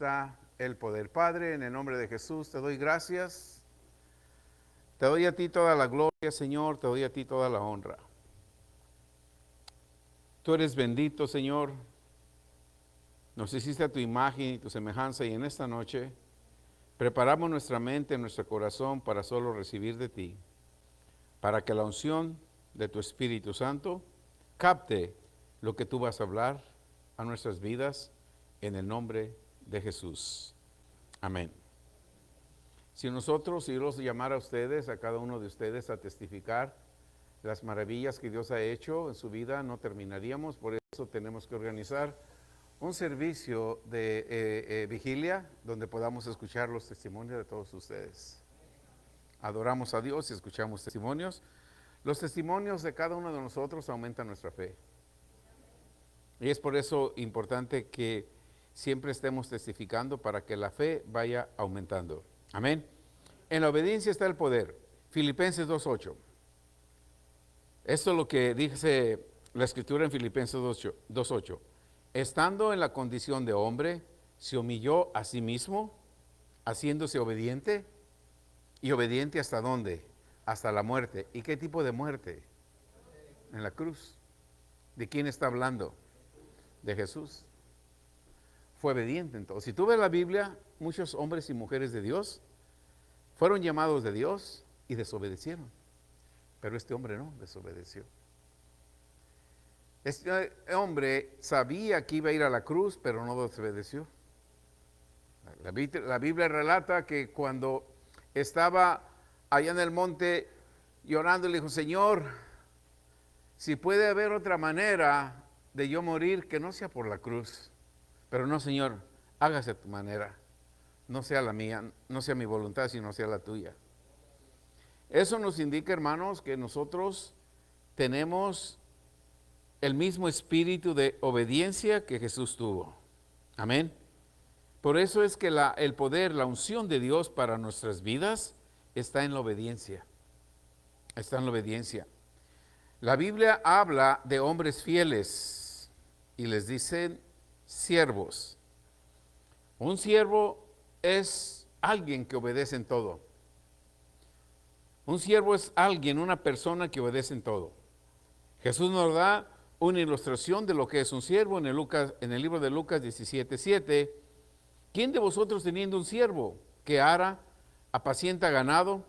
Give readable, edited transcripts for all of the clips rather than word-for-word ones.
está el poder. Padre, en el nombre de Jesús, te doy gracias. Te doy a ti toda la gloria, Señor, te doy a ti toda la honra. Tú eres bendito, Señor. Nos hiciste a tu imagen y tu semejanza, y en esta noche preparamos nuestra mente, nuestro corazón para solo recibir de ti, para que la unción de tu Espíritu Santo capte lo que tú vas a hablar a nuestras vidas en el nombre de Jesús. Amén. Si yo los llamara a ustedes, a cada uno de ustedes, a testificar las maravillas que Dios ha hecho en su vida, no terminaríamos. Por eso tenemos que organizar un servicio de vigilia donde podamos escuchar los testimonios de todos ustedes. Adoramos a Dios y escuchamos testimonios. Los testimonios de cada uno de nosotros aumentan nuestra fe. Y es por eso importante que siempre estemos testificando para que la fe vaya aumentando. Amén. En la obediencia está el poder. Filipenses 2:8. Esto es lo que dice la escritura en Filipenses 2:8. Estando en la condición de hombre, se humilló a sí mismo, haciéndose obediente. ¿Y obediente hasta dónde? Hasta la muerte. ¿Y qué tipo de muerte? En la cruz. ¿De quién está hablando? De Jesús. Fue obediente entonces. Si tú ves la Biblia, muchos hombres y mujeres de Dios fueron llamados de Dios y desobedecieron. Pero este hombre no desobedeció. Este hombre sabía que iba a ir a la cruz, pero no desobedeció. La Biblia relata que cuando estaba allá en el monte llorando, le dijo: Señor, si puede haber otra manera de yo morir, que no sea por la cruz. Pero no, Señor, hágase a tu manera. No sea la mía, no sea mi voluntad, sino sea la tuya. Eso nos indica, hermanos, que nosotros tenemos el mismo espíritu de obediencia que Jesús tuvo. Amén. Por eso es que el poder, la unción de Dios para nuestras vidas está en la obediencia. Está en la obediencia. La Biblia habla de hombres fieles y les dicen siervos. Un siervo es alguien que obedece en todo. Un siervo es alguien, una persona que obedece en todo. Jesús nos da una ilustración de lo que es un siervo en el libro de Lucas 17:7. ¿Quién de vosotros, teniendo un siervo que ara, apacienta ganado,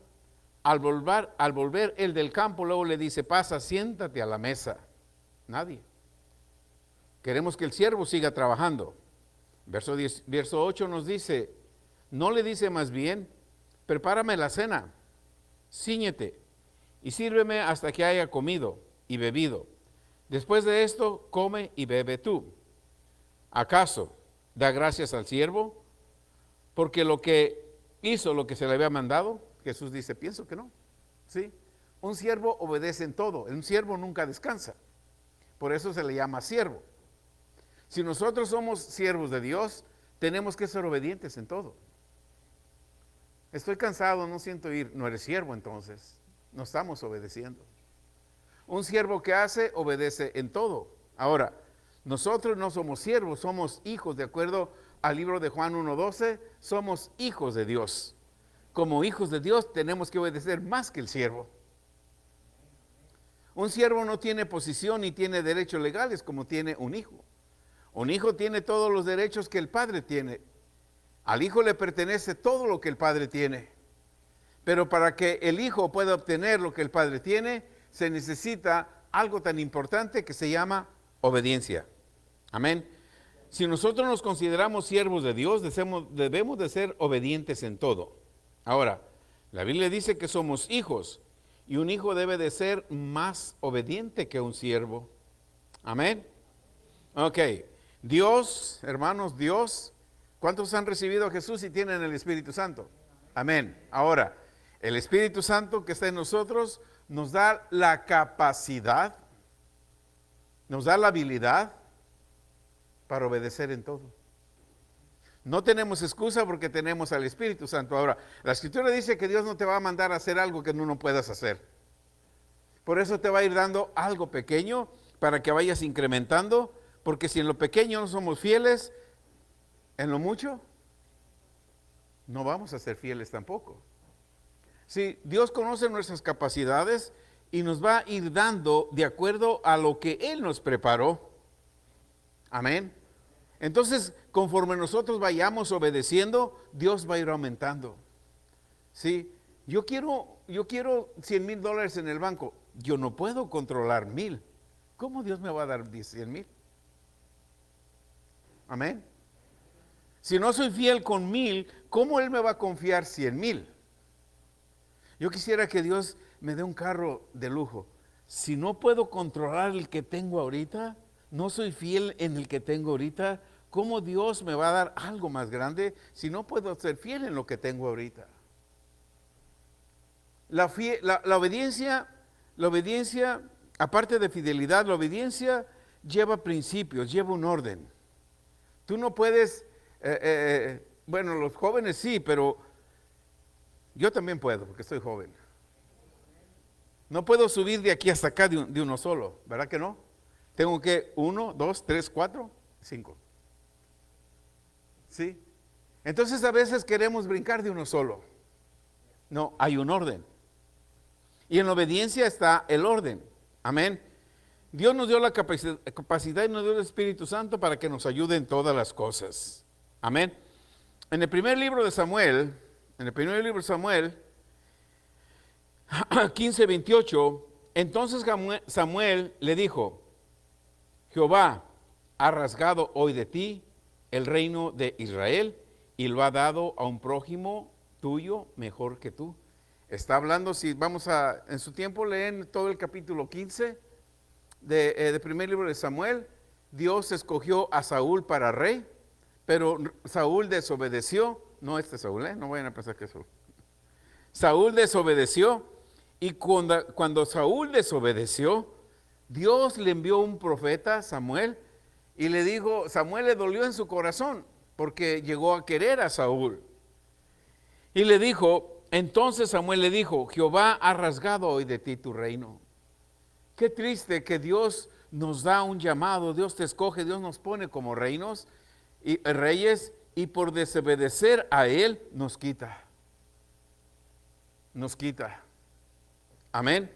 al volver el del campo, luego le dice: pasa, siéntate a la mesa? Nadie. Queremos que el siervo siga trabajando. Verso 8 nos dice: no le dice más bien: prepárame la cena, cíñete y sírveme hasta que haya comido y bebido. Después de esto, come y bebe tú. ¿Acaso da gracias al siervo porque lo que hizo lo que se le había mandado? Jesús dice: pienso que no. ¿Sí? Un siervo obedece en todo. Un siervo nunca descansa. Por eso se le llama siervo. Si nosotros somos siervos de Dios, tenemos que ser obedientes en todo. Estoy cansado, no siento ir. No eres siervo entonces. No estamos obedeciendo. Un siervo que hace, obedece en todo. Ahora, nosotros no somos siervos, somos hijos. De acuerdo al libro de Juan 1:12, somos hijos de Dios. Como hijos de Dios tenemos que obedecer más que el siervo. Un siervo no tiene posición ni tiene derechos legales como tiene un hijo. Un hijo tiene todos los derechos que el padre tiene. Al hijo le pertenece todo lo que el padre tiene. Pero para que el hijo pueda obtener lo que el padre tiene, se necesita algo tan importante que se llama obediencia. Amén. Si nosotros nos consideramos siervos de Dios, debemos de ser obedientes en todo. Ahora, la Biblia dice que somos hijos y un hijo debe de ser más obediente que un siervo. Amén. Ok. Dios, hermanos, Dios, ¿cuántos han recibido a Jesús y tienen el Espíritu Santo? Amén. Ahora, el Espíritu Santo que está en nosotros nos da la capacidad, nos da la habilidad para obedecer en todo. No tenemos excusa porque tenemos al Espíritu Santo. Ahora, la Escritura dice que Dios no te va a mandar a hacer algo que no puedas hacer. Por eso te va a ir dando algo pequeño para que vayas incrementando, porque si en lo pequeño no somos fieles, en lo mucho no vamos a ser fieles tampoco. Sí, Dios conoce nuestras capacidades y nos va a ir dando de acuerdo a lo que Él nos preparó. Amén. Entonces, conforme nosotros vayamos obedeciendo, Dios va a ir aumentando. Sí, yo quiero $100,000 en el banco. Yo no puedo controlar 1,000. ¿Cómo Dios me va a dar 100,000? Amén. Si no soy fiel con 1,000, ¿cómo Él me va a confiar 100,000? Yo quisiera que Dios me dé un carro de lujo. Si no puedo controlar el que tengo ahorita, no soy fiel en el que tengo ahorita, ¿cómo Dios me va a dar algo más grande si no puedo ser fiel en lo que tengo ahorita? La obediencia, aparte de fidelidad, la obediencia lleva principios, lleva un orden. Tú no puedes, bueno, los jóvenes sí, pero yo también puedo, porque soy joven. No puedo subir de aquí hasta acá de uno solo, ¿verdad que no? Tengo que 1, 2, 3, 4, 5. ¿Sí? Entonces a veces queremos brincar de uno solo. No, hay un orden. Y en la obediencia está el orden. Amén. Dios nos dio la capacidad y nos dio el Espíritu Santo para que nos ayude en todas las cosas. Amén. En el primer libro de Samuel, 15:28, entonces Samuel le dijo: Jehová ha rasgado hoy de ti el reino de Israel y lo ha dado a un prójimo tuyo mejor que tú. Está hablando, si vamos en su tiempo leen todo el capítulo 15 del primer libro de Samuel. Dios escogió a Saúl para rey, pero Saúl desobedeció. No Saúl, no vayan a pensar que es Saúl. Saúl desobedeció, y cuando Saúl desobedeció, Dios le envió un profeta, Samuel, y le dijo, Samuel le dolió en su corazón, porque llegó a querer a Saúl. Y le dijo, entonces Samuel le dijo, Jehová ha rasgado hoy de ti tu reino. Qué triste que Dios nos da un llamado, Dios te escoge, Dios nos pone como reyes, y por desobedecer a Él nos quita. Amén.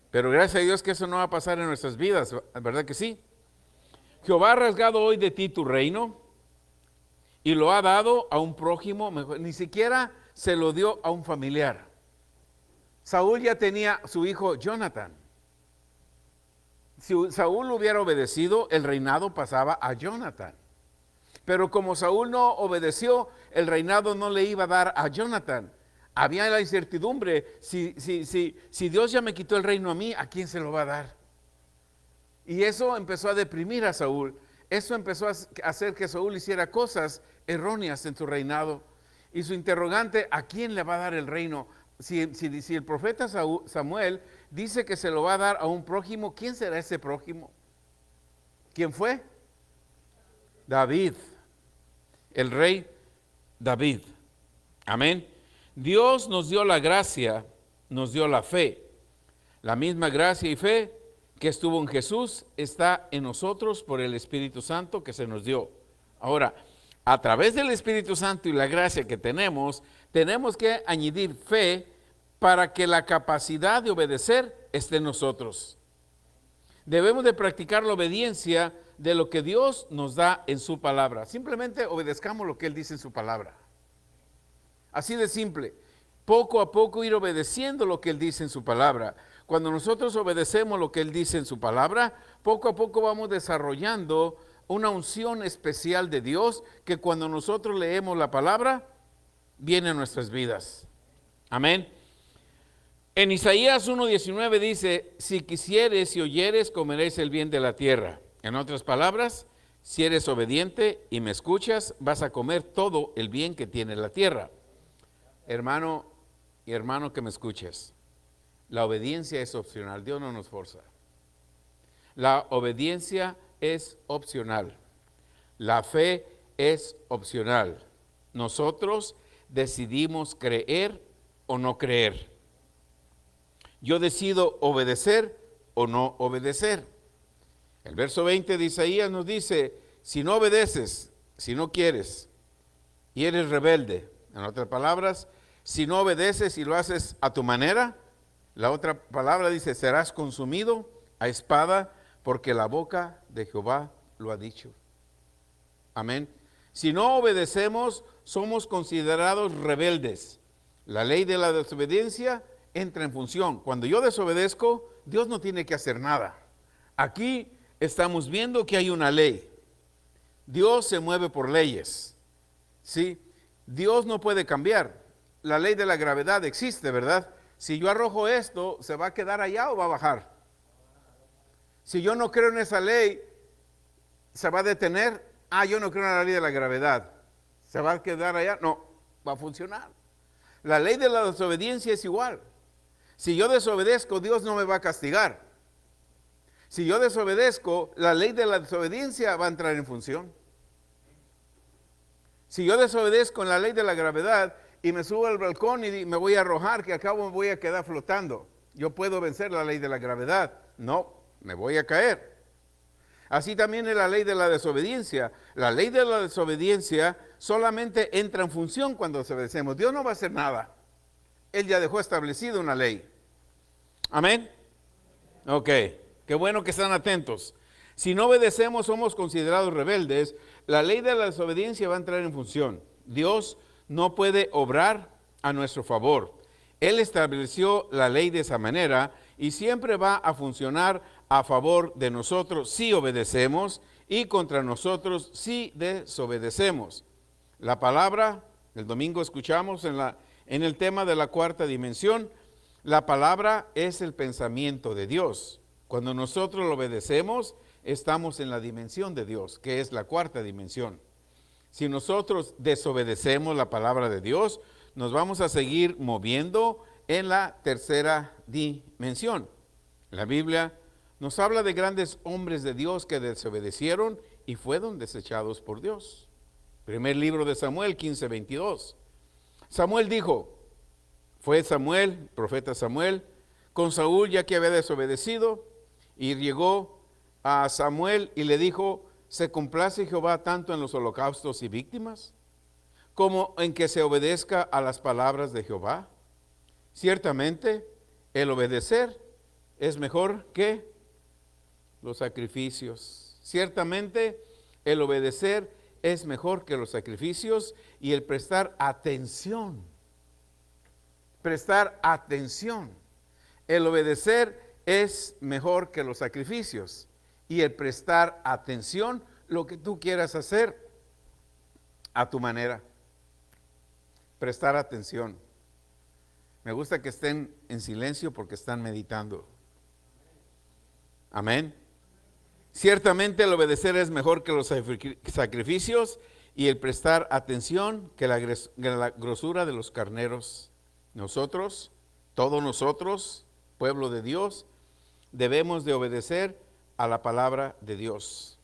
Pero gracias a Dios que eso no va a pasar en nuestras vidas, ¿verdad que sí? Jehová ha rasgado hoy de ti tu reino y lo ha dado a un prójimo mejor. Ni siquiera se lo dio a un familiar. Saúl ya tenía su hijo Jonathan. Si Saúl hubiera obedecido, el reinado pasaba a Jonathan. Pero como Saúl no obedeció, el reinado no le iba a dar a Jonathan. Había la incertidumbre, si Dios ya me quitó el reino a mí, ¿a quién se lo va a dar? Y eso empezó a deprimir a Saúl. Eso empezó a hacer que Saúl hiciera cosas erróneas en su reinado. Y su interrogante, ¿a quién le va a dar el reino? Si el profeta Samuel dice que se lo va a dar a un prójimo, ¿quién será ese prójimo? ¿Quién fue? David, el rey David. Amén. Dios nos dio la gracia, nos dio la fe. La misma gracia y fe que estuvo en Jesús está en nosotros por el Espíritu Santo que se nos dio. Ahora, a través del Espíritu Santo y la gracia que tenemos que añadir fe para que la capacidad de obedecer esté en nosotros. Debemos de practicar la obediencia de lo que Dios nos da en su palabra. Simplemente obedezcamos lo que Él dice en su palabra. Así de simple. Poco a poco ir obedeciendo lo que Él dice en su palabra. Cuando nosotros obedecemos lo que Él dice en su palabra, poco a poco vamos desarrollando una unción especial de Dios que cuando nosotros leemos la palabra, viene a nuestras vidas. Amén. En Isaías 1:19 dice, si quisieres y oyeres, comeréis el bien de la tierra. En otras palabras, si eres obediente y me escuchas, vas a comer todo el bien que tiene la tierra. Hermano y hermano que me escuches, la obediencia es opcional, Dios no nos forza. La obediencia es opcional, la fe es opcional. Nosotros decidimos creer o no creer. Yo decido obedecer o no obedecer. El verso 20 de Isaías nos dice, si no obedeces, si no quieres y eres rebelde, En otras palabras, si no obedeces y lo haces a tu manera, la otra palabra dice, serás consumido a espada, porque la boca de Jehová lo ha dicho. Amén. Si no obedecemos, somos considerados rebeldes. La ley de la desobediencia entra en función. Cuando yo desobedezco, Dios no tiene que hacer nada. Aquí estamos viendo que hay una ley. Dios se mueve por leyes. ¿Sí? Dios no puede cambiar. La ley de la gravedad existe, ¿verdad? Si yo arrojo esto, ¿se va a quedar allá o va a bajar? Si yo no creo en esa ley, ¿se va a detener? Yo no creo en la ley de la gravedad. ¿Se va a quedar allá? No, va a funcionar. La ley de la desobediencia es igual. Si yo desobedezco, Dios no me va a castigar. Si yo desobedezco, la ley de la desobediencia va a entrar en función. Si yo desobedezco en la ley de la gravedad y me subo al balcón y me voy a arrojar, que al cabo me voy a quedar flotando, ¿yo puedo vencer la ley de la gravedad? No, me voy a caer. Así también es la ley de la desobediencia. La ley de la desobediencia solamente entra en función cuando desobedecemos. Dios no va a hacer nada. Él ya dejó establecido una ley. Amén. Ok, qué bueno que están atentos. Si no obedecemos, somos considerados rebeldes. La ley de la desobediencia va a entrar en función. Dios no puede obrar a nuestro favor. Él estableció la ley de esa manera y siempre va a funcionar a favor de nosotros si obedecemos y contra nosotros si desobedecemos. La palabra, el domingo escuchamos en el tema de la cuarta dimensión, la palabra es el pensamiento de Dios. Cuando nosotros lo obedecemos, estamos en la dimensión de Dios, que es la cuarta dimensión. Si nosotros desobedecemos la palabra de Dios, nos vamos a seguir moviendo en la tercera dimensión. La Biblia nos habla de grandes hombres de Dios que desobedecieron y fueron desechados por Dios. Primer libro de Samuel 15:22. Samuel dijo, fue Samuel, profeta Samuel, con Saúl ya que había desobedecido, y llegó a Samuel y le dijo, ¿se complace Jehová tanto en los holocaustos y víctimas, como en que se obedezca a las palabras de Jehová? Ciertamente, el obedecer es mejor que los sacrificios. Ciertamente, el obedecer es mejor que los sacrificios y el prestar atención. Prestar atención. El obedecer es mejor que los sacrificios y el prestar atención, lo que tú quieras hacer a tu manera. Prestar atención. Me gusta que estén en silencio porque están meditando. Amén. Ciertamente el obedecer es mejor que los sacrificios y el prestar atención que la grosura de los carneros. Nosotros, todos nosotros, pueblo de Dios, debemos de obedecer a la palabra de Dios.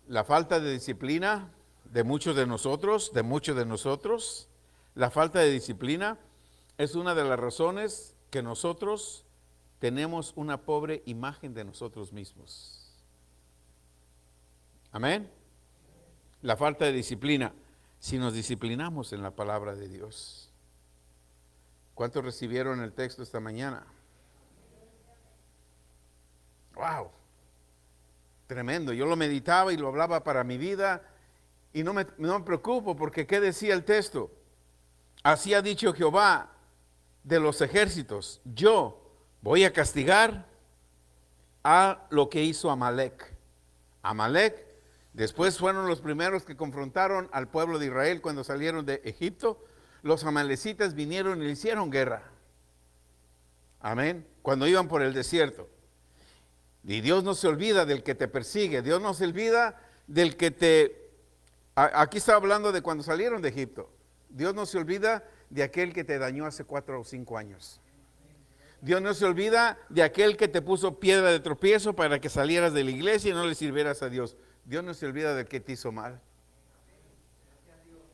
La falta de disciplina de muchos de nosotros, la falta de disciplina es una de las razones que nosotros tenemos una pobre imagen de nosotros mismos. Amén. La falta de disciplina. Si nos disciplinamos en la palabra de Dios. ¿Cuántos recibieron el texto esta mañana? Wow. Tremendo. Yo lo meditaba y lo hablaba para mi vida y no me preocupo porque ¿qué decía el texto? Así ha dicho Jehová de los ejércitos, yo voy a castigar a lo que hizo Amalek. Amalek, después fueron los primeros que confrontaron al pueblo de Israel cuando salieron de Egipto. Los amalecitas vinieron y le hicieron guerra. Amén. Cuando iban por el desierto. Y Dios no se olvida del que te persigue. Dios no se olvida del que te... Aquí está hablando de cuando salieron de Egipto. Dios no se olvida de aquel que te dañó hace 4 o 5 años. Dios no se olvida de aquel que te puso piedra de tropiezo para que salieras de la iglesia y no le sirvieras a Dios. Dios no se olvida del que te hizo mal.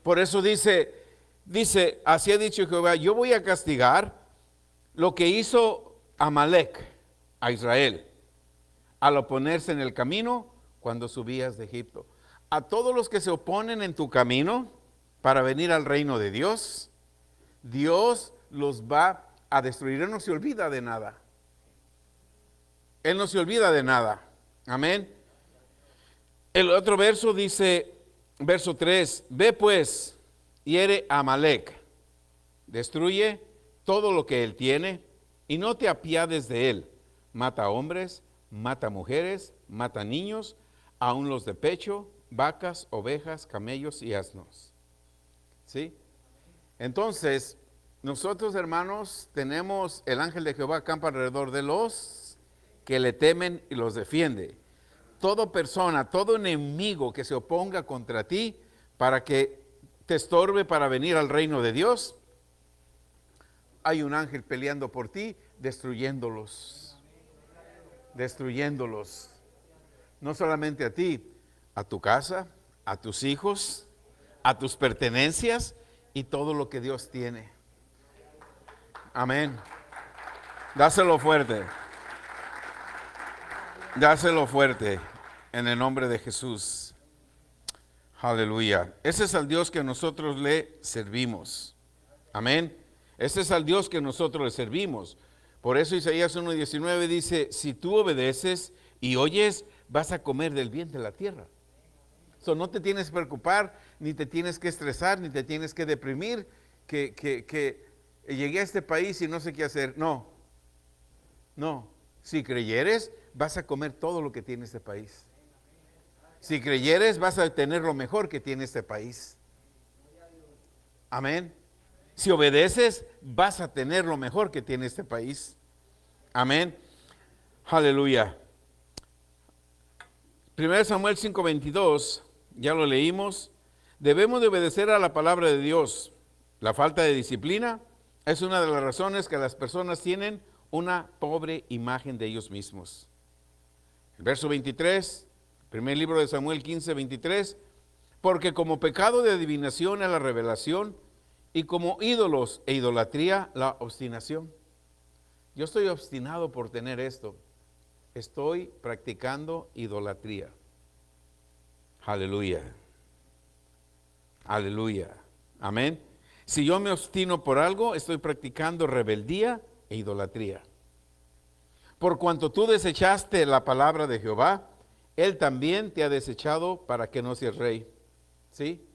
Por eso dice, así ha dicho Jehová, yo voy a castigar lo que hizo Amalek a Israel al oponerse en el camino cuando subías de Egipto. A todos los que se oponen en tu camino, para venir al reino de Dios, Dios los va a destruir. Él no se olvida de nada. Él no se olvida de nada. Amén. El otro verso dice, verso 3, ve pues, hiere a Amalec, destruye todo lo que él tiene y no te apiades de él. Mata hombres, mata mujeres, mata niños, aun los de pecho, vacas, ovejas, camellos y asnos. ¿Sí? Entonces, nosotros, hermanos, tenemos el ángel de Jehová acampa alrededor de los que le temen y los defiende. Toda persona, todo enemigo que se oponga contra ti para que te estorbe para venir al reino de Dios, hay un ángel peleando por ti, destruyéndolos. Destruyéndolos. No solamente a ti, a tu casa, a tus hijos, a tus pertenencias y todo lo que Dios tiene. Amén. Dáselo fuerte. Dáselo fuerte en el nombre de Jesús. Aleluya. Ese es al Dios que nosotros le servimos. Amén. Ese es al Dios que nosotros le servimos. Por eso Isaías 1:19 dice, si tú obedeces y oyes, vas a comer del bien de la tierra. So, no te tienes que preocupar, ni te tienes que estresar, ni te tienes que deprimir, que llegué a este país y no sé qué hacer. No. Si creyeres, vas a comer todo lo que tiene este país. Si creyeres, vas a tener lo mejor que tiene este país. Amén. Si obedeces, vas a tener lo mejor que tiene este país. Amén. Aleluya. 1 Samuel 5:22, ya lo leímos. Debemos de obedecer a la palabra de Dios. La falta de disciplina es una de las razones que las personas tienen una pobre imagen de ellos mismos. El verso 23, primer libro de Samuel 15:23, porque como pecado de adivinación es la revelación, y como ídolos e idolatría la obstinación. Yo estoy obstinado por tener esto. Estoy practicando idolatría. Aleluya. Aleluya. Amén. Si yo me obstino por algo, estoy practicando rebeldía e idolatría. Por cuanto tú desechaste la palabra de Jehová, Él también te ha desechado para que no seas rey. ¿Sí?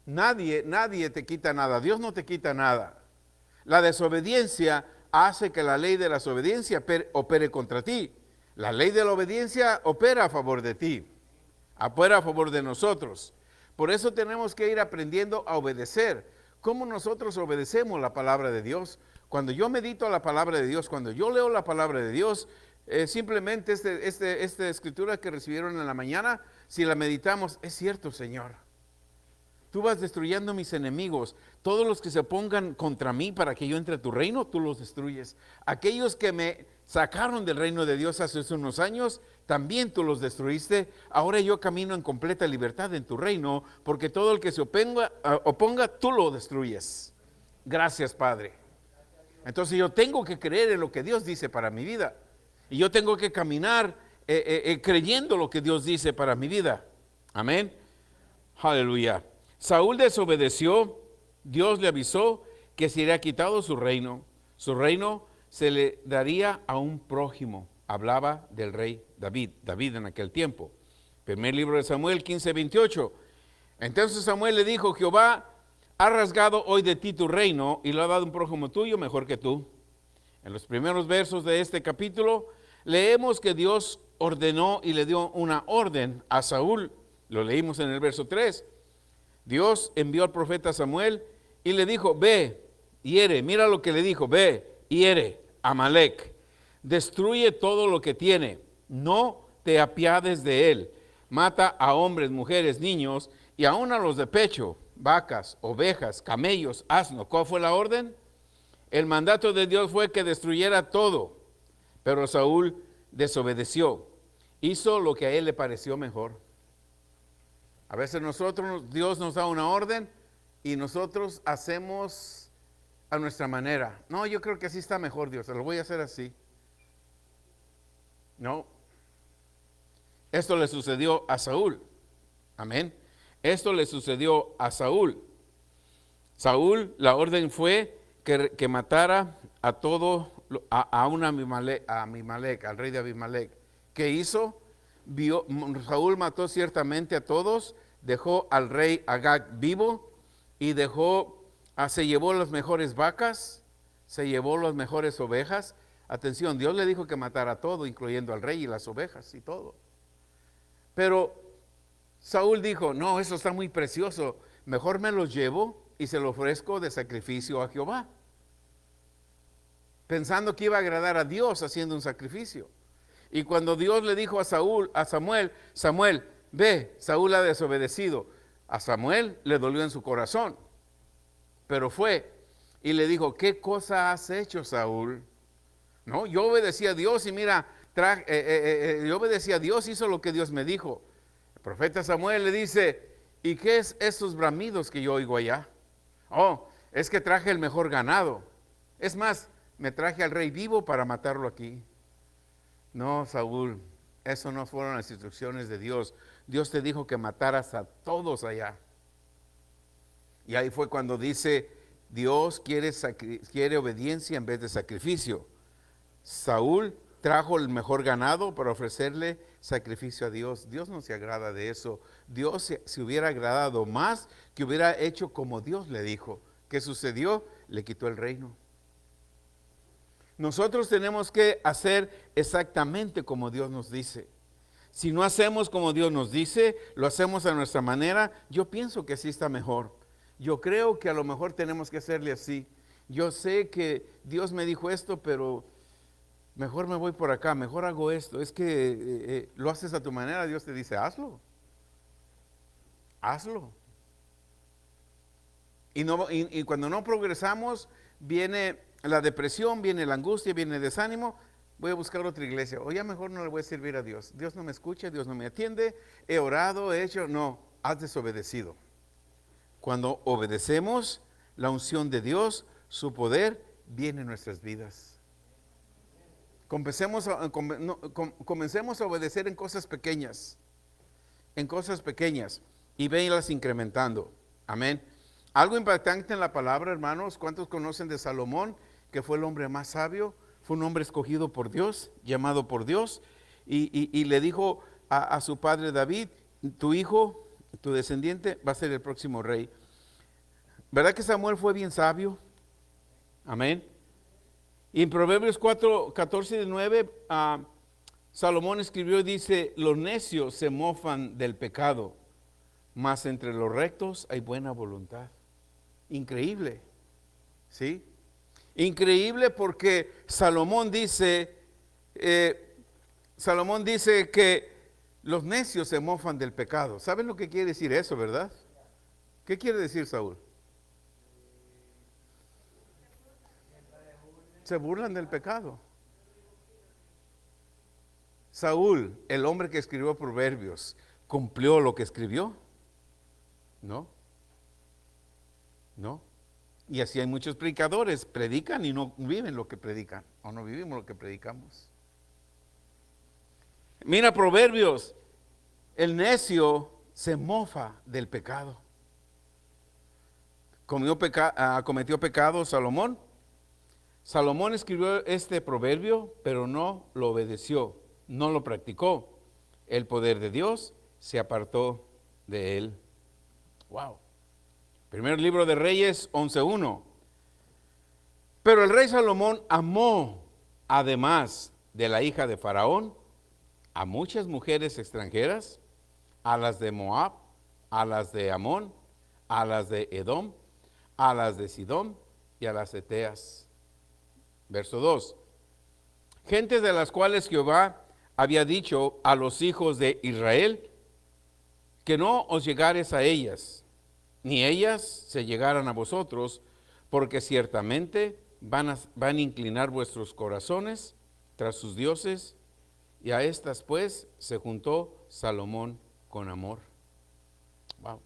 Nadie te quita nada. Dios no te quita nada. La desobediencia hace que la ley de la desobediencia opere contra ti. La ley de la obediencia opera a favor de ti. Opera a favor de nosotros. Por eso tenemos que ir aprendiendo a obedecer. ¿Cómo nosotros obedecemos la palabra de Dios? Cuando yo medito la palabra de Dios, cuando yo leo la palabra de Dios, simplemente esta escritura que recibieron en la mañana, si la meditamos, es cierto, Señor. Tú vas destruyendo mis enemigos. Todos los que se opongan contra mí para que yo entre a tu reino, tú los destruyes. Aquellos que me sacaron del reino de Dios hace unos años, también tú los destruiste. Ahora yo camino en completa libertad en tu reino, porque todo el que se oponga, tú lo destruyes. Gracias, Padre. Entonces yo tengo que creer en lo que Dios dice para mi vida. Y yo tengo que caminar creyendo lo que Dios dice para mi vida. Amén. Aleluya. Saúl desobedeció. Dios le avisó que sería quitado su reino. Su reino se le daría a un prójimo. Hablaba del rey David en aquel tiempo. Primer libro de Samuel 15:28. Entonces Samuel le dijo, Jehová ha rasgado hoy de ti tu reino y lo ha dado un prójimo tuyo mejor que tú. En los primeros versos de este capítulo leemos que Dios ordenó y le dio una orden a Saúl. Lo leímos en el verso 3. Dios envió al profeta Samuel y le dijo, ve, hiere, mira lo que le dijo, ve, hiere, Amalec, destruye todo lo que tiene, no te apiades de él, mata a hombres, mujeres, niños y aún a los de pecho, vacas, ovejas, camellos, asnos. ¿Cuál fue la orden? El mandato de Dios fue que destruyera todo, pero Saúl desobedeció, hizo lo que a él le pareció mejor. A veces Dios nos da una orden y nosotros hacemos a nuestra manera. No, yo creo que así está mejor, Dios, lo voy a hacer así. No. Esto le sucedió a Saúl. Amén. Esto le sucedió a Saúl. Saúl, la orden fue que matara a todo, a un Abimelec, al rey de Abimelec. ¿Qué hizo? Saúl mató ciertamente a todos, dejó al rey Agag vivo y se llevó las mejores vacas, se llevó las mejores ovejas. Atención, Dios le dijo que matara a todo, incluyendo al rey y las ovejas y todo. Pero Saúl dijo, no, eso está muy precioso, mejor me los llevo y se lo ofrezco de sacrificio a Jehová, pensando que iba a agradar a Dios haciendo un sacrificio. Y cuando Dios le dijo a Samuel, Samuel, ve, Saúl ha desobedecido. A Samuel le dolió en su corazón, pero fue y le dijo, ¿qué cosa has hecho, Saúl? No, yo obedecí a Dios y mira, yo obedecí a Dios, hizo lo que Dios me dijo. El profeta Samuel le dice, ¿y qué es esos bramidos que yo oigo allá? Oh, es que traje el mejor ganado. Es más, me traje al rey vivo para matarlo aquí. No, Saúl, eso no fueron las instrucciones de Dios. Dios te dijo que mataras a todos allá. Y ahí fue cuando dice, Dios quiere obediencia en vez de sacrificio. Saúl trajo el mejor ganado para ofrecerle sacrificio a Dios. Dios no se agrada de eso. Dios se hubiera agradado más que hubiera hecho como Dios le dijo. ¿Qué sucedió? Le quitó el reino. Nosotros tenemos que hacer exactamente como Dios nos dice. Si no hacemos como Dios nos dice, lo hacemos a nuestra manera, yo pienso que así está mejor. Yo creo que a lo mejor tenemos que hacerle así. Yo sé que Dios me dijo esto, pero mejor me voy por acá, mejor hago esto. Es que lo haces a tu manera, Dios te dice, hazlo. Hazlo. Y cuando no progresamos, viene la depresión, viene la angustia, viene el desánimo. Voy a buscar otra iglesia. O ya mejor no le voy a servir a Dios. Dios no me escucha, Dios no me atiende. He orado, he hecho. No, has desobedecido. Cuando obedecemos la unción de Dios, su poder viene en nuestras vidas. Comencemos a obedecer en cosas pequeñas. En cosas pequeñas. Y venlas incrementando. Amén. Algo impactante en la palabra, hermanos. ¿Cuántos conocen de Salomón, que fue el hombre más sabio? Fue un hombre escogido por Dios, llamado por Dios. Y le dijo a su padre David, tu hijo, tu descendiente, va a ser el próximo rey. ¿Verdad que Samuel fue bien sabio? Amén. Y en Proverbios 4, 14 y 9, Salomón escribió y dice, los necios se mofan del pecado, mas entre los rectos hay buena voluntad. Increíble, ¿sí? Increíble porque Salomón dice que los necios se mofan del pecado. ¿Saben lo que quiere decir eso, verdad? ¿Qué quiere decir, Saúl? Se burlan del pecado. Saúl, el hombre que escribió Proverbios, ¿cumplió lo que escribió? No. No. Y así hay muchos predicadores, predican y no viven lo que predican, o no vivimos lo que predicamos. Mira Proverbios, el necio se mofa del pecado. Cometió pecado Salomón. Salomón escribió este proverbio, pero no lo obedeció, no lo practicó. El poder de Dios se apartó de él. Wow. Primer libro de Reyes 11:1. Pero el rey Salomón amó, además de la hija de Faraón, a muchas mujeres extranjeras, a las de Moab, a las de Amón, a las de Edom, a las de Sidón y a las eteas. Verso 2. Gentes de las cuales Jehová había dicho a los hijos de Israel, que no os llegares a ellas, ni ellas se llegaran a vosotros, porque ciertamente van a inclinar vuestros corazones tras sus dioses, y a estas pues se juntó Salomón con amor. Wow.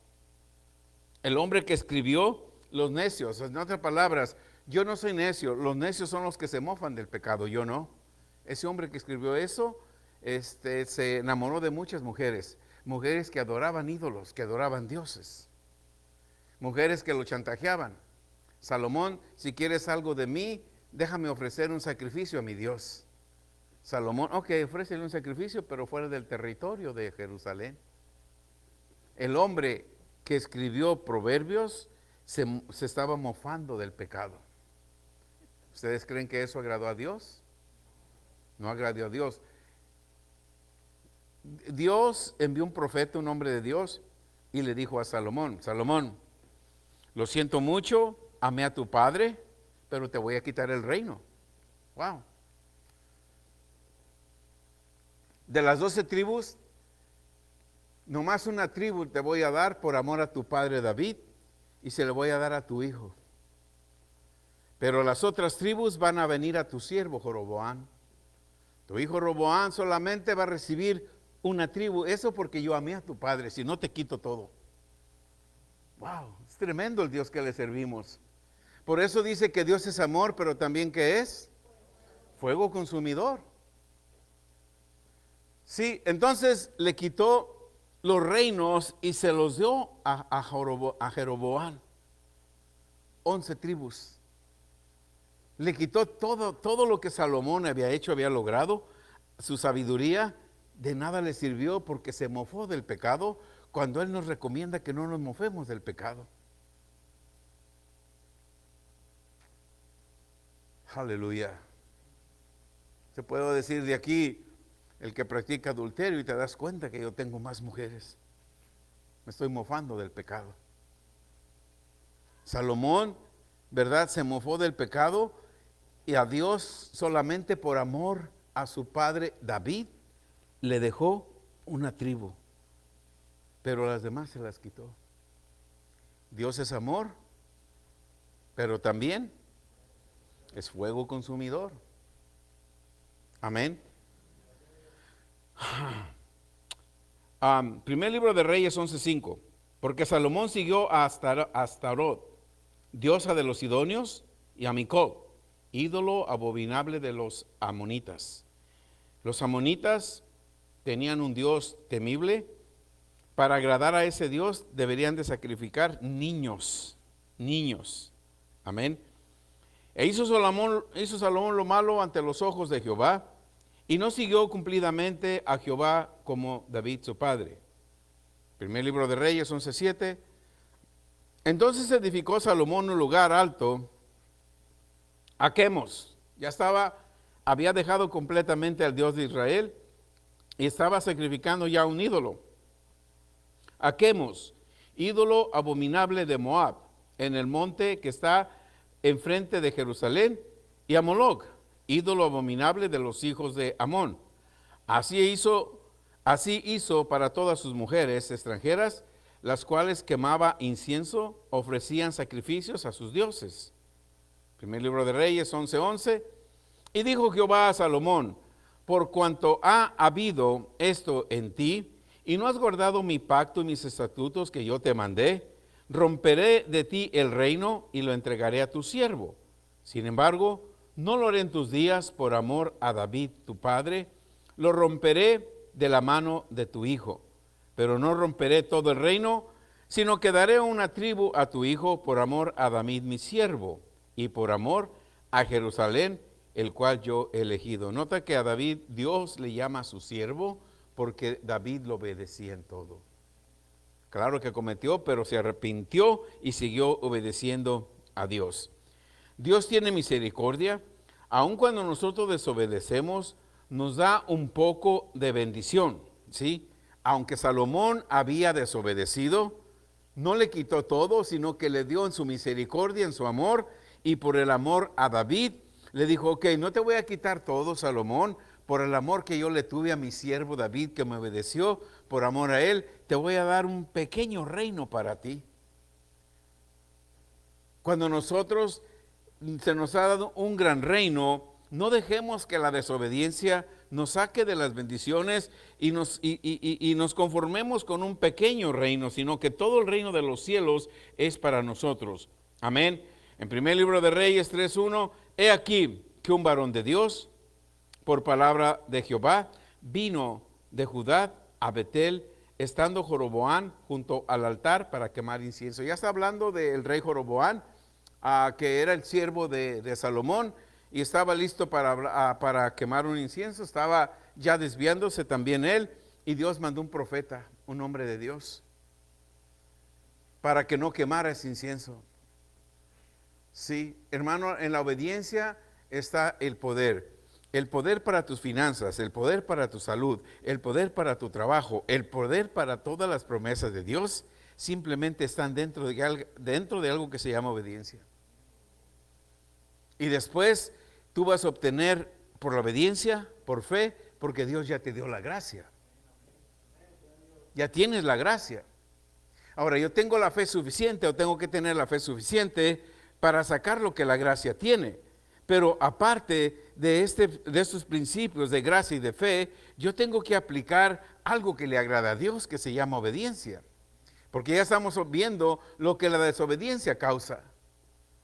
El hombre que escribió los necios, en otras palabras, yo no soy necio, los necios son los que se mofan del pecado, yo no. Ese hombre que escribió eso, se enamoró de muchas mujeres, mujeres que adoraban ídolos, que adoraban dioses. mujeres que lo chantajeaban. Salomón, si quieres algo de mí, déjame ofrecer un sacrificio a mi Dios. Salomón, ok, ofrécele un sacrificio, pero fuera del territorio de Jerusalén. El hombre que escribió Proverbios se estaba mofando del pecado. ¿Ustedes creen que eso agradó a Dios? No agradó a Dios. Dios envió un profeta, un hombre de Dios, y le dijo a Salomón, Salomón, lo siento mucho, amé a tu padre, pero te voy a quitar el reino. Wow. De las 12 tribus, nomás una tribu te voy a dar por amor a tu padre David, y se le voy a dar a tu hijo. Pero las otras tribus van a venir a tu siervo Joroboam. Tu hijo Roboam solamente va a recibir una tribu. Eso porque yo amé a tu padre, si no te quito todo. Wow, es tremendo el Dios que le servimos. Por eso dice que Dios es amor, pero también ¿qué es? Fuego consumidor. Sí, entonces le quitó los reinos y se los dio a Jeroboam. 11 tribus. Le quitó todo lo que Salomón había hecho, había logrado. Su sabiduría de nada le sirvió porque se mofó del pecado cuando Él nos recomienda que no nos mofemos del pecado. Aleluya. Se puede decir de aquí, el que practica adulterio y te das cuenta que yo tengo más mujeres. Me estoy mofando del pecado. Salomón, ¿verdad? Se mofó del pecado y a Dios solamente por amor a su padre David le dejó una tribu, pero las demás se las quitó. Dios es amor, pero también es fuego consumidor. Amén. Primer libro de Reyes 11:5. Porque Salomón siguió a Astarot, diosa de los sidonios, y a Micol, ídolo abominable de los amonitas. Los amonitas tenían un Dios temible. Para agradar a ese Dios deberían de sacrificar niños. Amén. E hizo Salomón lo malo ante los ojos de Jehová, y no siguió cumplidamente a Jehová como David su padre. Primer libro de Reyes 11:7. Entonces edificó Salomón un lugar alto a Quemos. Había dejado completamente al Dios de Israel y estaba sacrificando ya un ídolo. A Quemos, ídolo abominable de Moab, en el monte que está enfrente de Jerusalén, y a Moloc, ídolo abominable de los hijos de Amón. Así hizo para todas sus mujeres extranjeras, las cuales quemaba incienso, ofrecían sacrificios a sus dioses. Primer libro de Reyes 11:11. Y dijo Jehová a Salomón, por cuanto ha habido esto en ti, y no has guardado mi pacto y mis estatutos que yo te mandé, romperé de ti el reino y lo entregaré a tu siervo. Sin embargo, no lo haré en tus días por amor a David tu padre, lo romperé de la mano de tu hijo. Pero no romperé todo el reino, sino que daré una tribu a tu hijo por amor a David mi siervo, y por amor a Jerusalén, el cual yo he elegido. Nota que a David Dios le llama su siervo, porque David lo obedecía en todo. Claro que cometió, pero se arrepintió y siguió obedeciendo a Dios. Dios tiene misericordia, aun cuando nosotros desobedecemos, nos da un poco de bendición, ¿sí? Aunque Salomón había desobedecido, no le quitó todo, sino que le dio en su misericordia, en su amor, y por el amor a David, le dijo, ok, no te voy a quitar todo, Salomón, por el amor que yo le tuve a mi siervo David, que me obedeció, por amor a él, te voy a dar un pequeño reino para ti. Cuando nosotros se nos ha dado un gran reino, no dejemos que la desobediencia nos saque de las bendiciones y nos conformemos con un pequeño reino, sino que todo el reino de los cielos es para nosotros. Amén. En primer libro de Reyes 3:1, he aquí que un varón de Dios, por palabra de Jehová, vino de Judá a Betel, estando Joroboam junto al altar para quemar incienso. Ya está hablando del rey Joroboam, que era el siervo de Salomón, y estaba listo para quemar un incienso. Estaba ya desviándose también él, y Dios mandó un profeta, un hombre de Dios, para que no quemara ese incienso. Sí, hermano, en la obediencia está el poder. El poder para tus finanzas, el poder para tu salud, el poder para tu trabajo, el poder para todas las promesas de Dios, simplemente están dentro de algo que se llama obediencia. Y después tú vas a obtener por la obediencia, por fe, porque Dios ya te dio la gracia. Ya tienes la gracia. Ahora, yo tengo la fe suficiente o tengo que tener la fe suficiente para sacar lo que la gracia tiene. Pero aparte de estos principios de gracia y de fe, yo tengo que aplicar algo que le agrada a Dios, que se llama obediencia. Porque ya estamos viendo lo que la desobediencia causa.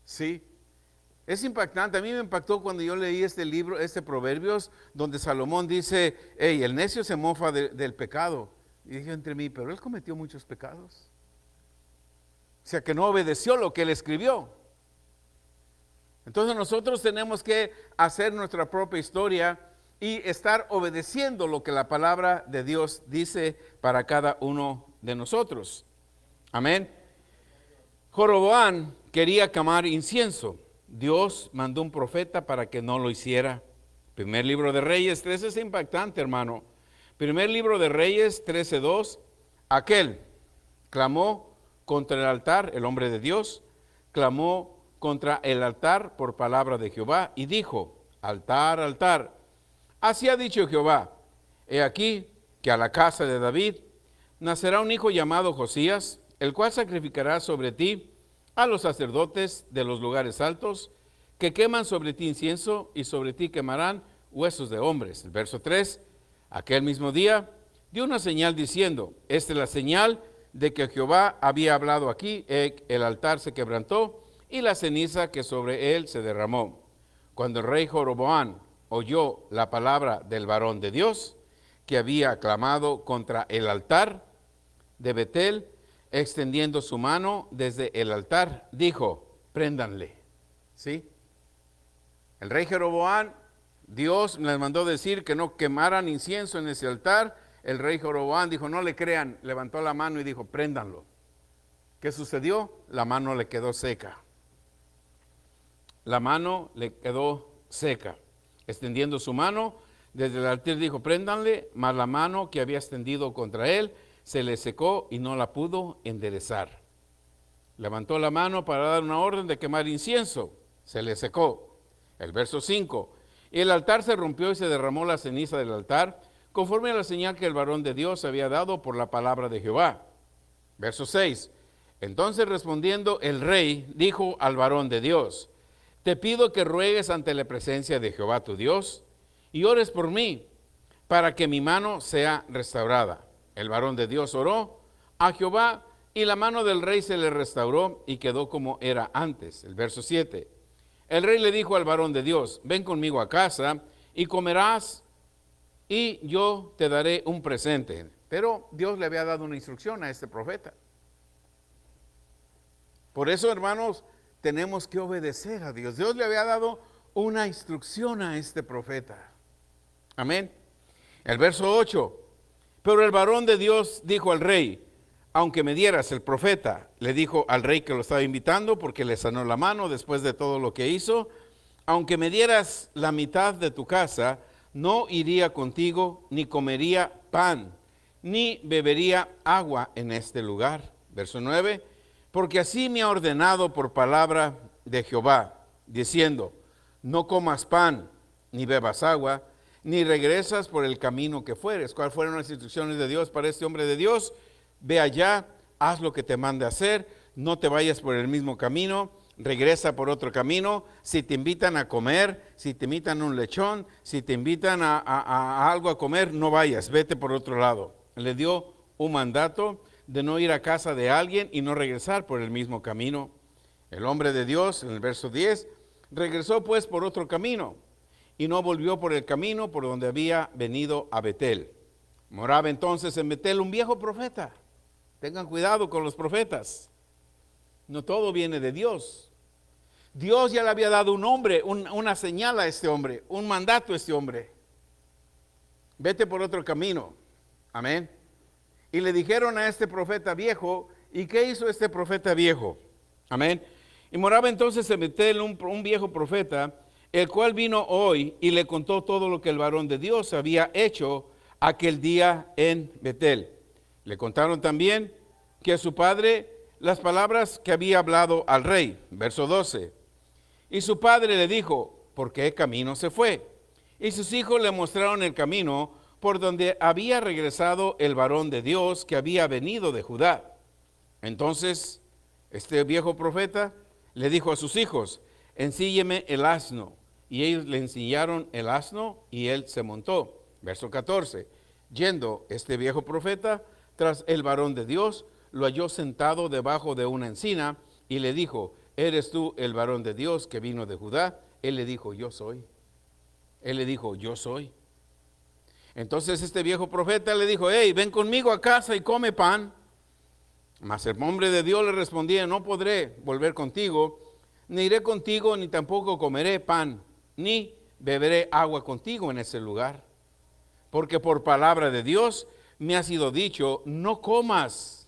¿Sí? Es impactante. A mí me impactó cuando yo leí este libro, Proverbios, donde Salomón dice, hey, el necio se mofa del pecado. Y dije entre mí, pero él cometió muchos pecados. O sea, que no obedeció lo que él escribió. Entonces nosotros tenemos que hacer nuestra propia historia y estar obedeciendo lo que la palabra de Dios dice para cada uno de nosotros. Amén. Joroboam quería quemar incienso. Dios mandó un profeta para que no lo hiciera. Primer libro de Reyes 13 es impactante, hermano. Primer libro de Reyes 13:2. Aquel clamó contra el altar, el hombre de Dios, clamó contra el altar por palabra de Jehová y dijo, altar, altar, así ha dicho Jehová, he aquí que a la casa de David nacerá un hijo llamado Josías, el cual sacrificará sobre ti a los sacerdotes de los lugares altos, que queman sobre ti incienso y sobre ti quemarán huesos de hombres. El verso 3, aquel mismo día dio una señal diciendo, esta es la señal de que Jehová había hablado aquí, el altar se quebrantó y la ceniza que sobre él se derramó. Cuando el rey Joroboam oyó la palabra del varón de Dios, que había clamado contra el altar de Betel, extendiendo su mano desde el altar, dijo, préndanle. ¿Sí? El rey Jeroboam, Dios les mandó decir que no quemaran incienso en ese altar. El rey Joroboam dijo, no le crean, levantó la mano y dijo, préndanlo. ¿Qué sucedió? La mano le quedó seca. La mano le quedó seca. Extendiendo su mano, desde el altar dijo, préndanle, mas la mano que había extendido contra él se le secó y no la pudo enderezar. Levantó la mano para dar una orden de quemar incienso, se le secó. El verso 5, el altar se rompió y se derramó la ceniza del altar, conforme a la señal que el varón de Dios había dado por la palabra de Jehová. Verso 6, entonces respondiendo el rey dijo al varón de Dios, te pido que ruegues ante la presencia de Jehová tu Dios y ores por mí, para que mi mano sea restaurada. El varón de Dios oró a Jehová y la mano del rey se le restauró y quedó como era antes. El verso 7. El rey le dijo al varón de Dios, ven conmigo a casa y comerás y yo te daré un presente. Pero Dios le había dado una instrucción a este profeta. Por eso, hermanos, tenemos que obedecer a Dios. Dios le había dado una instrucción a este profeta. Amén. El verso 8. Pero el varón de Dios dijo al rey, aunque me dieras, el profeta le dijo al rey que lo estaba invitando porque le sanó la mano después de todo lo que hizo, aunque me dieras la mitad de tu casa, no iría contigo, ni comería pan, ni bebería agua en este lugar. Verso 9, porque así me ha ordenado por palabra de Jehová, diciendo, no comas pan, ni bebas agua, ni regresas por el camino que fueres. ¿Cuáles fueron las instrucciones de Dios para este hombre de Dios? Ve allá, haz lo que te mande hacer, no te vayas por el mismo camino, regresa por otro camino. Si te invitan a comer, si te invitan a un lechón, si te invitan a algo a comer, no vayas, vete por otro lado. Le dio un mandato de no ir a casa de alguien y no regresar por el mismo camino. El hombre de Dios, en el verso 10, regresó pues por otro camino y no volvió por el camino por donde había venido a Betel. Moraba entonces en Betel un viejo profeta. Tengan cuidado con los profetas. No todo viene de Dios. Dios ya le había dado un nombre, una señal a este hombre, un mandato a este hombre. Vete por otro camino. Amén. Y le dijeron a este profeta viejo, ¿y qué hizo este profeta viejo? Amén. Y moraba entonces en Betel un viejo profeta, el cual vino hoy y le contó todo lo que el varón de Dios había hecho aquel día en Betel. Le contaron también que a su padre las palabras que había hablado al rey. Verso 12. Y su padre le dijo, ¿por qué camino se fue? Y sus hijos le mostraron el camino por donde había regresado el varón de Dios que había venido de Judá. Entonces, este viejo profeta le dijo a sus hijos, ensílleme el asno. Y ellos le ensillaron el asno y él se montó. Verso 14. Yendo este viejo profeta tras el varón de Dios, lo halló sentado debajo de una encina y le dijo, ¿eres tú el varón de Dios que vino de Judá? Él le dijo, yo soy. Él le dijo, yo soy. Entonces este viejo profeta le dijo, hey, ven conmigo a casa y come pan. Mas el hombre de Dios le respondía, no podré volver contigo, ni iré contigo, ni tampoco comeré pan, ni beberé agua contigo en ese lugar. Porque por palabra de Dios me ha sido dicho, no comas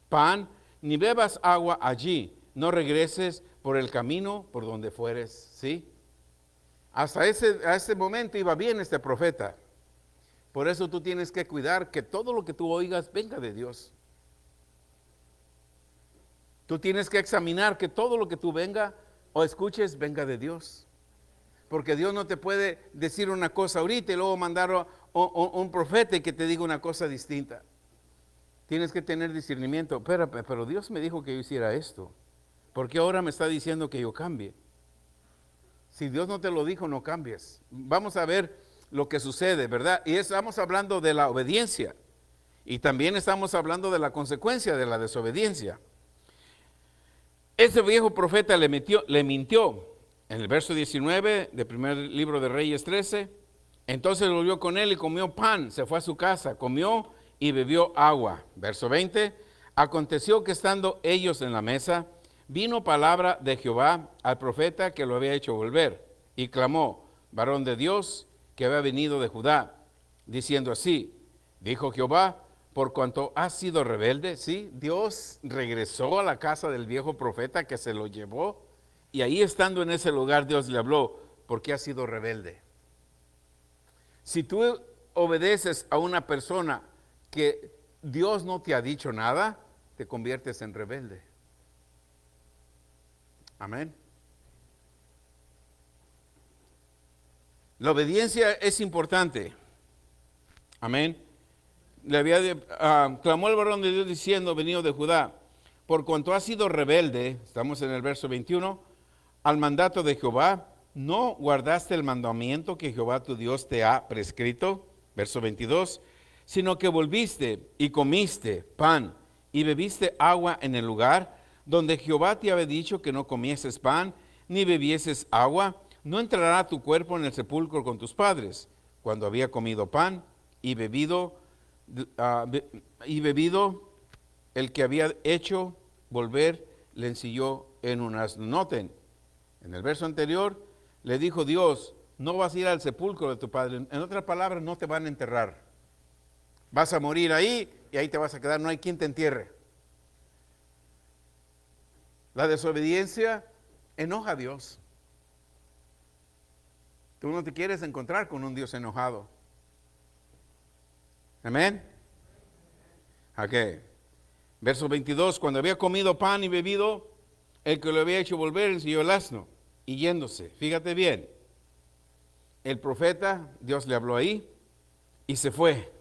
pan, ni bebas agua allí, no regreses por el camino por donde fueres. ¿Sí? Hasta ese momento iba bien este profeta. Por eso tú tienes que cuidar que todo lo que tú oigas venga de Dios. Tú tienes que examinar que todo lo que tú venga o escuches venga de Dios. Porque Dios no te puede decir una cosa ahorita y luego mandar un profeta que te diga una cosa distinta. Tienes que tener discernimiento. Espérame, pero Dios me dijo que yo hiciera esto. ¿Por qué ahora me está diciendo que yo cambie? Si Dios no te lo dijo, no cambies. Vamos a ver lo que sucede, ¿verdad? Y estamos hablando de la obediencia. Y también estamos hablando de la consecuencia de la desobediencia. Ese viejo profeta le mintió. En el verso 19 del primer libro de Reyes 13, entonces volvió con él y comió pan, se fue a su casa, comió y bebió agua. Verso 20, aconteció que estando ellos en la mesa, vino palabra de Jehová al profeta que lo había hecho volver, y clamó, varón de Dios que había venido de Judá, diciendo así, dijo Jehová, por cuanto has sido rebelde, ¿sí? Dios regresó a la casa del viejo profeta que se lo llevó, y ahí estando en ese lugar Dios le habló, porque has sido rebelde. Si tú obedeces a una persona que Dios no te ha dicho nada, te conviertes en rebelde. Amén. La obediencia es importante. Amén. Clamó el varón de Dios diciendo, venido de Judá, por cuanto has sido rebelde, estamos en el verso 21, al mandato de Jehová, ¿no guardaste el mandamiento que Jehová tu Dios te ha prescrito? Verso 22, sino que volviste y comiste pan y bebiste agua en el lugar donde Jehová te había dicho que no comieses pan ni bebieses agua, no entrará tu cuerpo en el sepulcro con tus padres. Cuando había comido pan y bebido el que había hecho volver, le ensilló en un asno. Noten, en el verso anterior le dijo Dios, no vas a ir al sepulcro de tu padre. En otras palabras, no te van a enterrar. Vas a morir ahí y ahí te vas a quedar, no hay quien te entierre. La desobediencia enoja a Dios. Tú no te quieres encontrar con un Dios enojado. Amén. Ok. Verso 22, cuando había comido pan y bebido, el que lo había hecho volver ensilló el asno y yéndose. Fíjate bien, el profeta, Dios le habló ahí y se fue.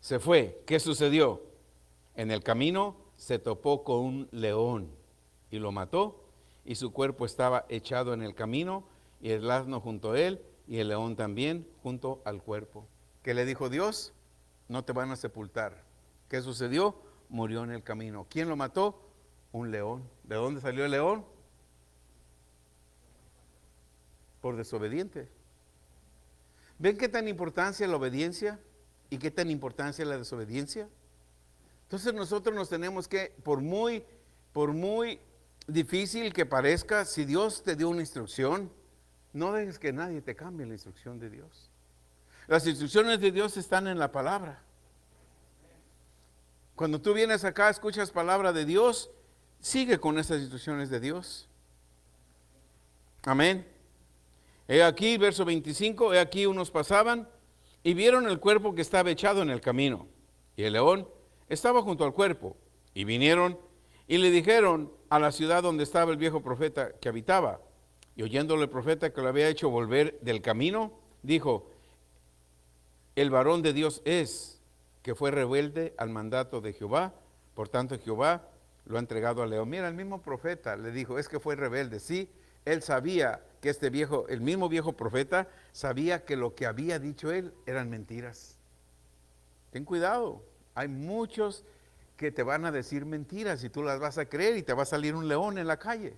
Se fue. ¿Qué sucedió? En el camino se topó con un león y lo mató, y su cuerpo estaba echado en el camino y el asno junto a él y el león también junto al cuerpo. ¿Qué le dijo Dios? No te van a sepultar. ¿Qué sucedió? Murió en el camino. ¿Quién lo mató? Un león. ¿De dónde salió el león? Por desobediente. ¿Ven qué tan importancia la obediencia? ¿Y qué tan importante es la desobediencia? Entonces nosotros nos tenemos que, por muy difícil que parezca, si Dios te dio una instrucción, no dejes que nadie te cambie la instrucción de Dios. Las instrucciones de Dios están en la palabra. Cuando tú vienes acá, escuchas palabra de Dios, sigue con esas instrucciones de Dios. Amén. He aquí, verso 25, he aquí unos pasaban y vieron el cuerpo que estaba echado en el camino. Y el león estaba junto al cuerpo. Y vinieron y le dijeron a la ciudad donde estaba el viejo profeta que habitaba. Y oyéndole el profeta que lo había hecho volver del camino, dijo, el varón de Dios es, que fue rebelde al mandato de Jehová, por tanto Jehová lo ha entregado al león. Mira, el mismo profeta le dijo, es que fue rebelde. Sí, él sabía que el mismo viejo profeta, sabía que lo que había dicho él eran mentiras. Ten cuidado, hay muchos que te van a decir mentiras y tú las vas a creer y te va a salir un león en la calle.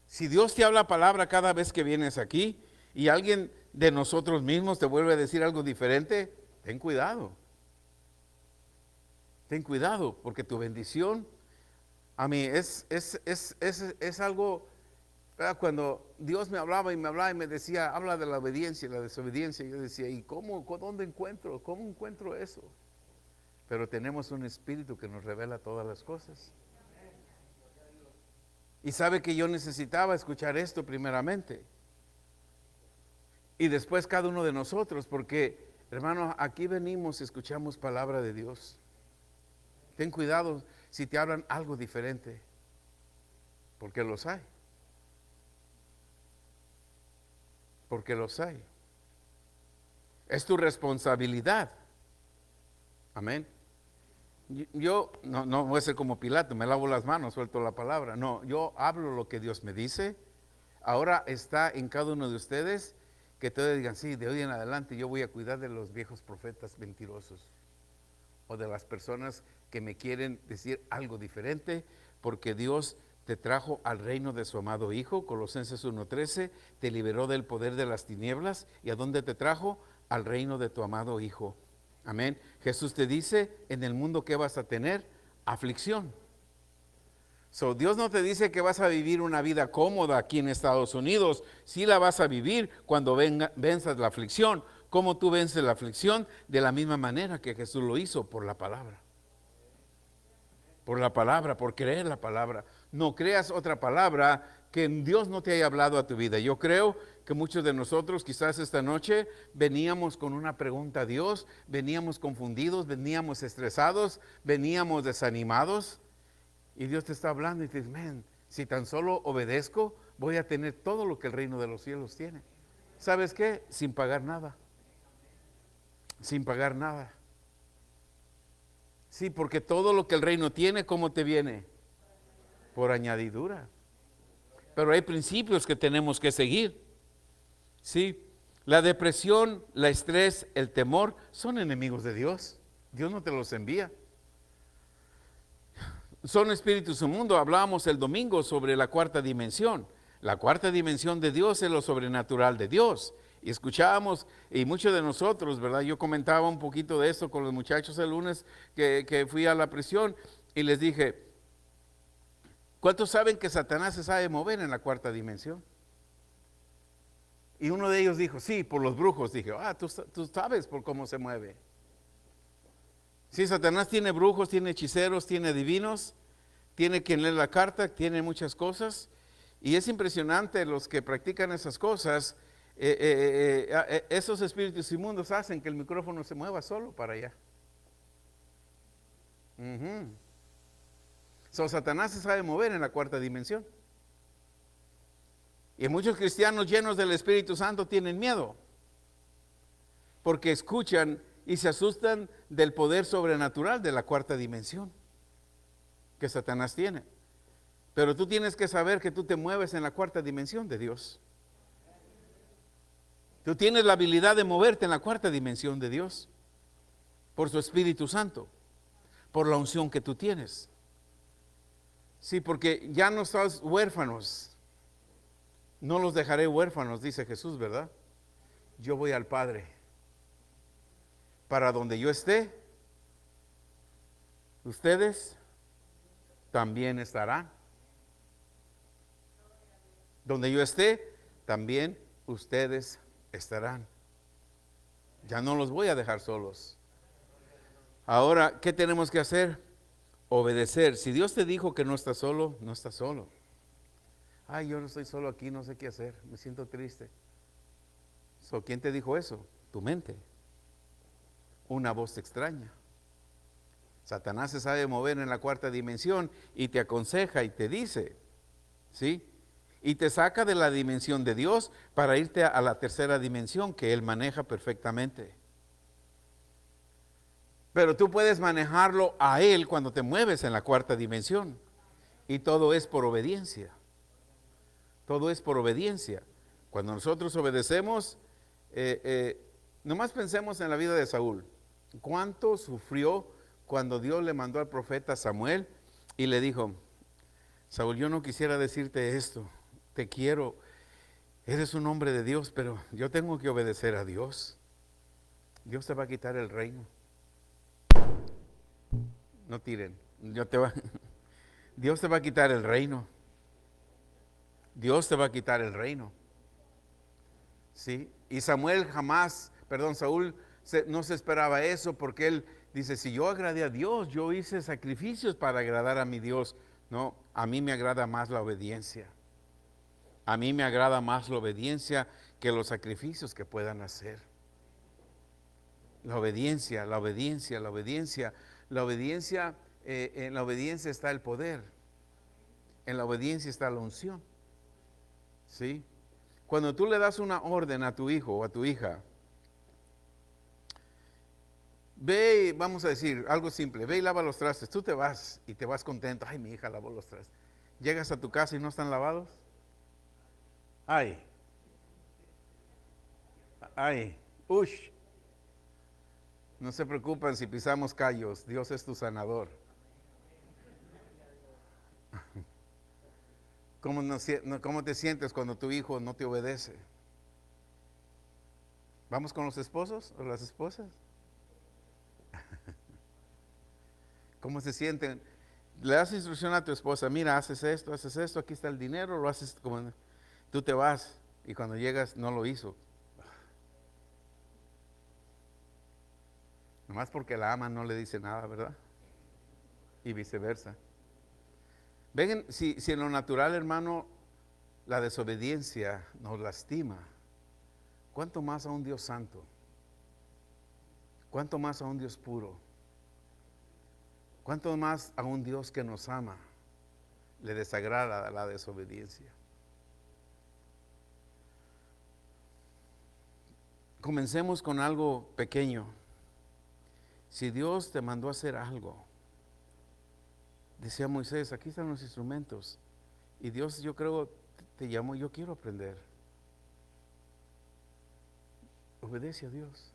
Si Dios te habla palabra cada vez que vienes aquí y alguien de nosotros mismos te vuelve a decir algo diferente, ten cuidado. Ten cuidado, porque tu bendición, a mí es algo, ¿verdad? Cuando Dios me hablaba y me decía, habla de la obediencia y la desobediencia, yo decía, ¿y dónde encuentro? ¿Cómo encuentro eso? Pero tenemos un espíritu que nos revela todas las cosas. Y sabe que yo necesitaba escuchar esto primeramente. Y después cada uno de nosotros, porque, hermano, aquí venimos y escuchamos palabra de Dios. Ten cuidado si te hablan algo diferente, porque los hay. Porque los hay. Es tu responsabilidad. Amén. Yo no voy a ser como Pilato, me lavo las manos, suelto la palabra. No, yo hablo lo que Dios me dice. Ahora está en cada uno de ustedes que todos digan, sí, de hoy en adelante yo voy a cuidar de los viejos profetas mentirosos o de las personas que me quieren decir algo diferente, porque Dios te trajo al reino de su amado Hijo. Colosenses 1:13, te liberó del poder de las tinieblas. ¿Y a dónde te trajo? Al reino de tu amado Hijo. Amén. Jesús te dice, en el mundo que vas a tener aflicción. Dios no te dice que vas a vivir una vida cómoda aquí en Estados Unidos. Sí la vas a vivir cuando venzas la aflicción. ¿Cómo tú vences la aflicción? De la misma manera que Jesús lo hizo, por la palabra. Por la palabra, por creer la palabra. No creas otra palabra que Dios no te haya hablado a tu vida. Yo creo que muchos de nosotros quizás esta noche veníamos con una pregunta a Dios, veníamos confundidos, veníamos estresados, veníamos desanimados. Y Dios te está hablando y te dice, man, si tan solo obedezco, voy a tener todo lo que el reino de los cielos tiene. ¿Sabes qué? Sin pagar nada. Sin pagar nada. Sí, porque todo lo que el reino tiene, ¿cómo te viene? Por añadidura. Pero hay principios que tenemos que seguir. Sí, la depresión, el estrés, el temor son enemigos de Dios. Dios no te los envía. Son espíritus inmundos. Hablábamos el domingo sobre la cuarta dimensión. La cuarta dimensión de Dios es lo sobrenatural de Dios. Y escuchábamos, y muchos de nosotros, ¿verdad? Yo comentaba un poquito de eso con los muchachos el lunes que fui a la prisión y les dije, ¿cuántos saben que Satanás se sabe mover en la cuarta dimensión? Y uno de ellos dijo, sí, por los brujos. Dije, tú sabes por cómo se mueve. Sí, Satanás tiene brujos, tiene hechiceros, tiene divinos, tiene quien lee la carta, tiene muchas cosas. Y es impresionante los que practican esas cosas. Esos espíritus inmundos hacen que el micrófono se mueva solo para allá. Satanás se sabe mover en la cuarta dimensión. Y muchos cristianos llenos del Espíritu Santo tienen miedo, porque escuchan y se asustan del poder sobrenatural de la cuarta dimensión que Satanás tiene. Pero tú tienes que saber que tú te mueves en la cuarta dimensión de Dios. Tú tienes la habilidad de moverte en la cuarta dimensión de Dios por su Espíritu Santo, por la unción que tú tienes. Sí, porque ya no estás huérfanos. No los dejaré huérfanos, dice Jesús, ¿verdad? Yo voy al Padre. para donde yo esté, ustedes también estarán. Donde yo esté, también ustedes estarán. Ya no los voy a dejar solos. Ahora, ¿qué tenemos que hacer? Obedecer. Si Dios te dijo que no estás solo, no estás solo. Ay, yo no estoy solo aquí, no sé qué hacer, me siento triste. ¿Quién te dijo eso? Tu mente. Una voz extraña. Satanás se sabe mover en la cuarta dimensión y te aconseja y te dice, ¿sí? Y te saca de la dimensión de Dios para irte a la tercera dimensión que Él maneja perfectamente. Pero tú puedes manejarlo a Él cuando te mueves en la cuarta dimensión. Y todo es por obediencia. Todo es por obediencia. Cuando nosotros obedecemos, nomás pensemos en la vida de Saúl. ¿Cuánto sufrió cuando Dios le mandó al profeta Samuel y le dijo, Saúl, yo no quisiera decirte esto, te quiero, eres un hombre de Dios, pero yo tengo que obedecer a Dios. Dios te va a quitar el reino. No tiren, Dios te va a quitar el reino. Dios te va a quitar el reino. ¿Sí? Y Saúl no se esperaba eso porque él dice, si yo agradé a Dios, yo hice sacrificios para agradar a mi Dios. No, a mí me agrada más la obediencia. A mí me agrada más la obediencia que los sacrificios que puedan hacer. La obediencia, la obediencia, la obediencia. La obediencia, en la obediencia está el poder. En la obediencia está la unción. ¿Sí? Cuando tú le das una orden a tu hijo o a tu hija, ve, vamos a decir algo simple, ve y lava los trastes, tú te vas y te vas contento, ay, mi hija lavó los trastes. Llegas a tu casa y no están lavados. Ay, ush. No se preocupen si pisamos callos, Dios es tu sanador. ¿Cómo te sientes cuando tu hijo no te obedece? ¿Vamos con los esposos o las esposas? ¿Cómo se sienten? Le das instrucción a tu esposa, mira, haces esto, aquí está el dinero, lo haces como... Tú te vas y cuando llegas no lo hizo. Nomás porque la ama no le dice nada, ¿verdad? Y viceversa. Ven, si en lo natural, hermano, la desobediencia nos lastima, ¿cuánto más a un Dios santo? ¿Cuánto más a un Dios puro? ¿Cuánto más a un Dios que nos ama le desagrada la desobediencia? Comencemos con algo pequeño. Si Dios te mandó a hacer algo, decía Moisés, aquí están los instrumentos. Y Dios, yo creo, te llamó, yo quiero aprender. Obedece a Dios.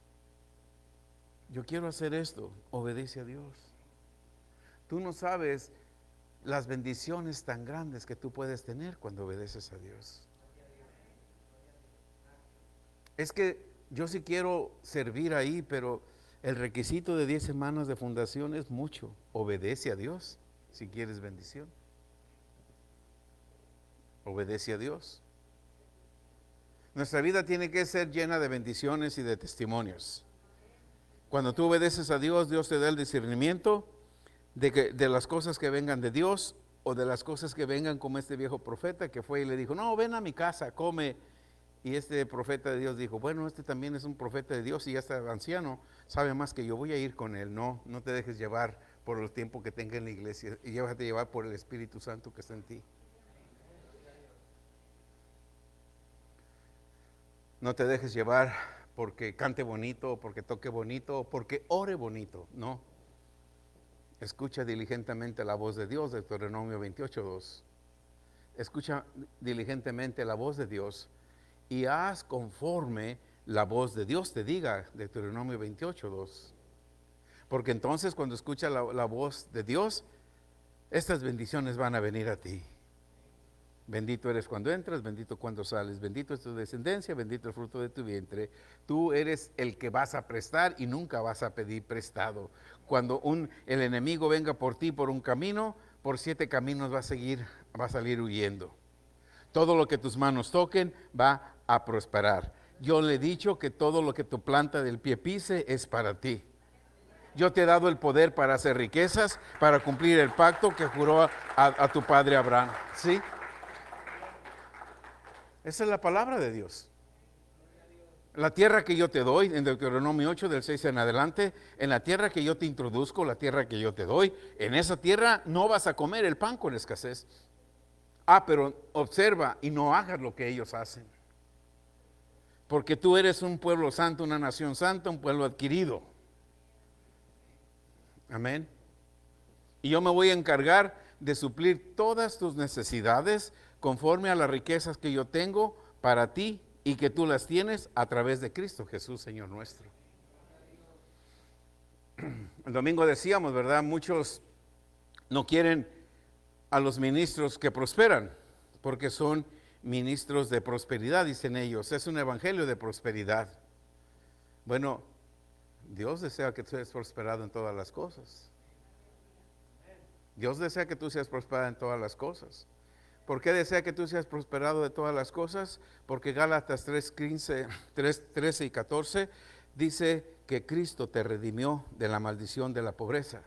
Yo quiero hacer esto, obedece a Dios. Tú no sabes las bendiciones tan grandes que tú puedes tener cuando obedeces a Dios. Es que yo sí quiero servir ahí, pero el requisito de 10 semanas de fundación es mucho. Obedece a Dios si quieres bendición. Obedece a Dios. Nuestra vida tiene que ser llena de bendiciones y de testimonios. Cuando tú obedeces a Dios, Dios te da el discernimiento de las cosas que vengan de Dios o de las cosas que vengan como este viejo profeta que fue y le dijo, no, ven a mi casa, come. Y este profeta de Dios dijo, bueno, este también es un profeta de Dios y ya está anciano, sabe más que yo, voy a ir con él. No te dejes llevar por el tiempo que tenga en la iglesia y déjate llevar por el Espíritu Santo que está en ti. No te dejes llevar porque cante bonito, o porque toque bonito, o porque ore bonito. No. Escucha diligentemente la voz de Dios, Deuteronomio 28:2. Escucha diligentemente la voz de Dios y haz conforme la voz de Dios te diga, Deuteronomio 28:2. Porque entonces cuando escucha la voz de Dios, estas bendiciones van a venir a ti. Bendito eres cuando entras, bendito cuando sales, bendito es tu descendencia, bendito el fruto de tu vientre. Tú eres el que vas a prestar y nunca vas a pedir prestado. Cuando el enemigo venga por ti por un camino, por 7 caminos va a salir huyendo. Todo lo que tus manos toquen va a prosperar. Yo le he dicho que todo lo que tu planta del pie pise es para ti. Yo te he dado el poder para hacer riquezas, para cumplir el pacto que juró a tu padre Abraham. ¿Sí? Esa es la palabra de Dios. La tierra que yo te doy, en Deuteronomio 8, del 6 en adelante, en la tierra que yo te introduzco, la tierra que yo te doy, en esa tierra no vas a comer el pan con escasez. Pero observa y no hagas lo que ellos hacen. Porque tú eres un pueblo santo, una nación santa, un pueblo adquirido. Amén. Y yo me voy a encargar de suplir todas tus necesidades conforme a las riquezas que yo tengo para ti y que tú las tienes a través de Cristo Jesús, Señor nuestro. El domingo decíamos, ¿verdad? Muchos no quieren a los ministros que prosperan porque son ministros de prosperidad, dicen ellos. Es un evangelio de prosperidad. Bueno, Dios desea que tú seas prosperado en todas las cosas. Dios desea que tú seas prosperado en todas las cosas. ¿Por qué desea que tú seas prosperado de todas las cosas? Porque Gálatas 13 y 14 dice que Cristo te redimió de la maldición de la pobreza.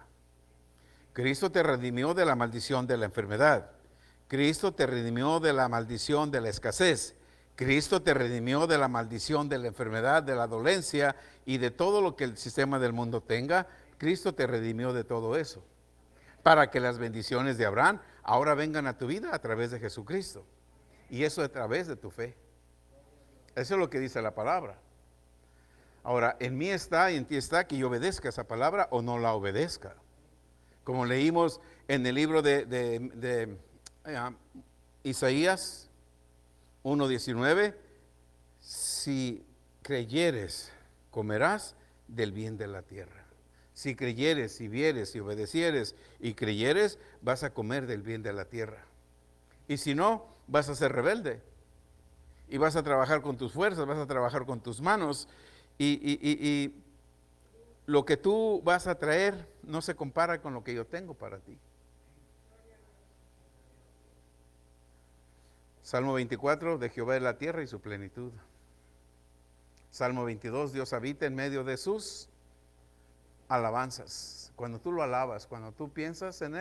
Cristo te redimió de la maldición de la enfermedad. Cristo te redimió de la maldición de la escasez. Cristo te redimió de la maldición de la enfermedad, de la dolencia y de todo lo que el sistema del mundo tenga. Cristo te redimió de todo eso, para que las bendiciones de Abraham ahora vengan a tu vida a través de Jesucristo. Y eso a través de tu fe. Eso es lo que dice la palabra. Ahora, en mí está y en ti está que yo obedezca esa palabra o no la obedezca. Como leímos en el libro de Isaías 1:19, si creyeres, comerás del bien de la tierra. Si creyeres, si vieres, si obedecieres y creyeres, vas a comer del bien de la tierra. Y si no, vas a ser rebelde. Y vas a trabajar con tus fuerzas, vas a trabajar con tus manos. Y lo que tú vas a traer no se compara con lo que yo tengo para ti. Salmo 24, de Jehová es la tierra y su plenitud. Salmo 22, Dios habita en medio de sus alabanzas. Cuando tú lo alabas, cuando tú piensas en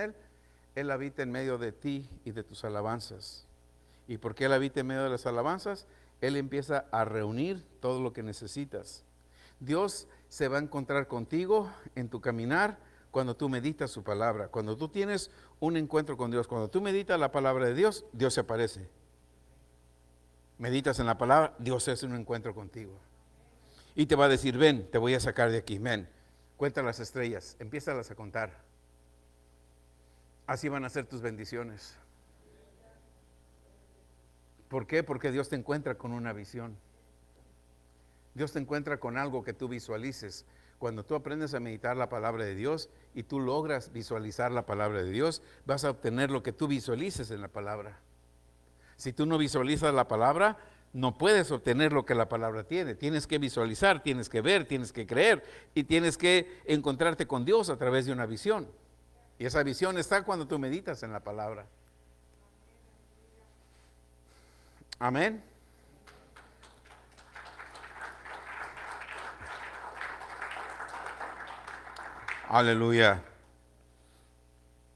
Él habita en medio de ti y de tus alabanzas. ¿Y por qué Él habita en medio de las alabanzas? Él empieza a reunir todo lo que necesitas. Dios se va a encontrar contigo en tu caminar cuando tú meditas su palabra. Cuando tú tienes un encuentro con Dios, cuando tú meditas la palabra de Dios, Dios se aparece. Meditas en la palabra, Dios hace un encuentro contigo. Y te va a decir, ven, te voy a sacar de aquí, ven. Cuenta las estrellas, empiézalas a contar. Así van a ser tus bendiciones. ¿Por qué? Porque Dios te encuentra con una visión. Dios te encuentra con algo que tú visualices. Cuando tú aprendes a meditar la palabra de Dios y tú logras visualizar la palabra de Dios, vas a obtener lo que tú visualices en la palabra. Si tú no visualizas la palabra, no puedes obtener lo que la palabra tiene. Tienes que visualizar, tienes que ver, tienes que creer y tienes que encontrarte con Dios a través de una visión. Y esa visión está cuando tú meditas en la palabra. Amén. Aleluya.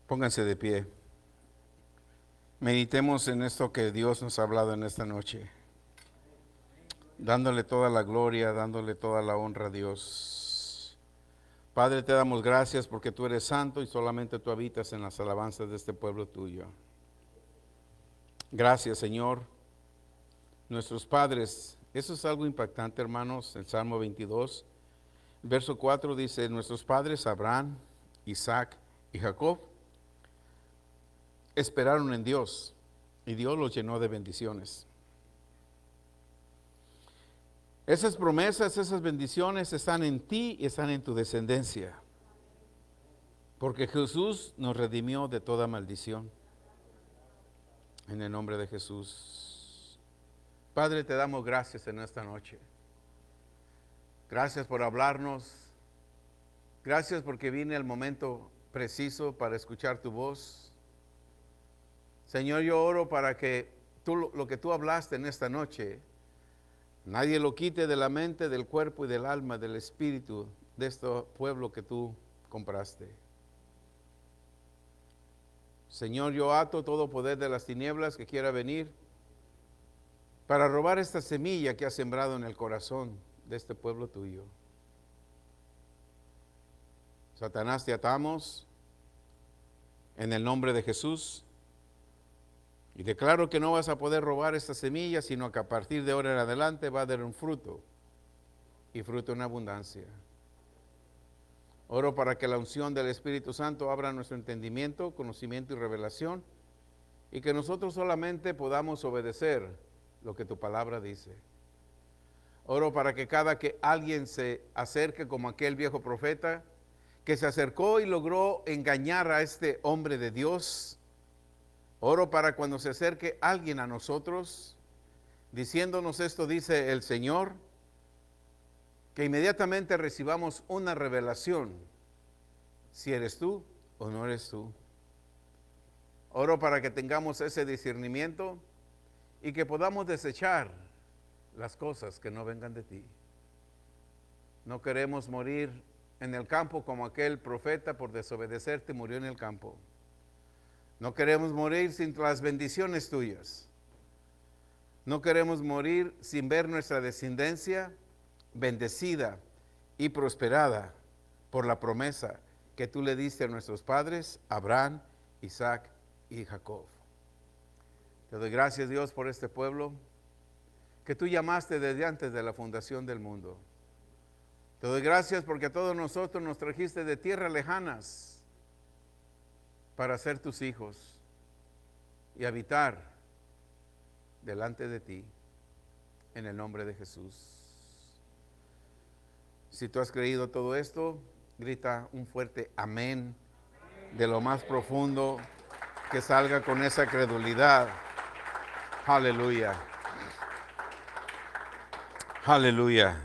Pónganse de pie. Meditemos en esto que Dios nos ha hablado en esta noche. Dándole toda la gloria, dándole toda la honra a Dios. Padre, te damos gracias porque tú eres santo y solamente tú habitas en las alabanzas de este pueblo tuyo. Gracias, Señor. Nuestros padres, eso es algo impactante, hermanos. El Salmo 22, verso 4 dice, nuestros padres Abraham, Isaac y Jacob esperaron en Dios y Dios los llenó de bendiciones. Esas promesas, esas bendiciones están en ti y están en tu descendencia. Porque Jesús nos redimió de toda maldición. En el nombre de Jesús. Padre, te damos gracias en esta noche. Gracias por hablarnos. Gracias porque viene el momento preciso para escuchar tu voz. Señor, yo oro para que lo que tú hablaste en esta noche, nadie lo quite de la mente, del cuerpo y del alma, del espíritu de este pueblo que tú compraste. Señor, yo ato todo poder de las tinieblas que quiera venir para robar esta semilla que has sembrado en el corazón de este pueblo tuyo. Satanás, te atamos en el nombre de Jesús y declaro que no vas a poder robar esta semilla, sino que a partir de ahora en adelante va a dar un fruto y fruto en abundancia. Oro para que la unción del Espíritu Santo abra nuestro entendimiento, conocimiento y revelación, y que nosotros solamente podamos obedecer lo que tu palabra dice. Oro para que cada que alguien se acerque como aquel viejo profeta, que se acercó y logró engañar a este hombre de Dios. Oro para cuando se acerque alguien a nosotros, diciéndonos esto dice el Señor, que inmediatamente recibamos una revelación, si eres tú o no eres tú. Oro para que tengamos ese discernimiento y que podamos desechar las cosas que no vengan de ti. No queremos morir en el campo como aquel profeta por desobedecerte murió en el campo. No queremos morir sin las bendiciones tuyas. No queremos morir sin ver nuestra descendencia bendecida y prosperada por la promesa que tú le diste a nuestros padres, Abraham, Isaac y Jacob. Te doy gracias, Dios, por este pueblo que tú llamaste desde antes de la fundación del mundo. Te doy gracias porque a todos nosotros nos trajiste de tierras lejanas para ser tus hijos y habitar delante de ti en el nombre de Jesús. Si tú has creído todo esto, grita un fuerte amén de lo más profundo, que salga con esa credulidad. Aleluya. Aleluya.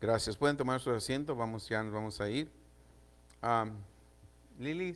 Gracias. Pueden tomar su asiento, ya nos vamos a ir. Lili,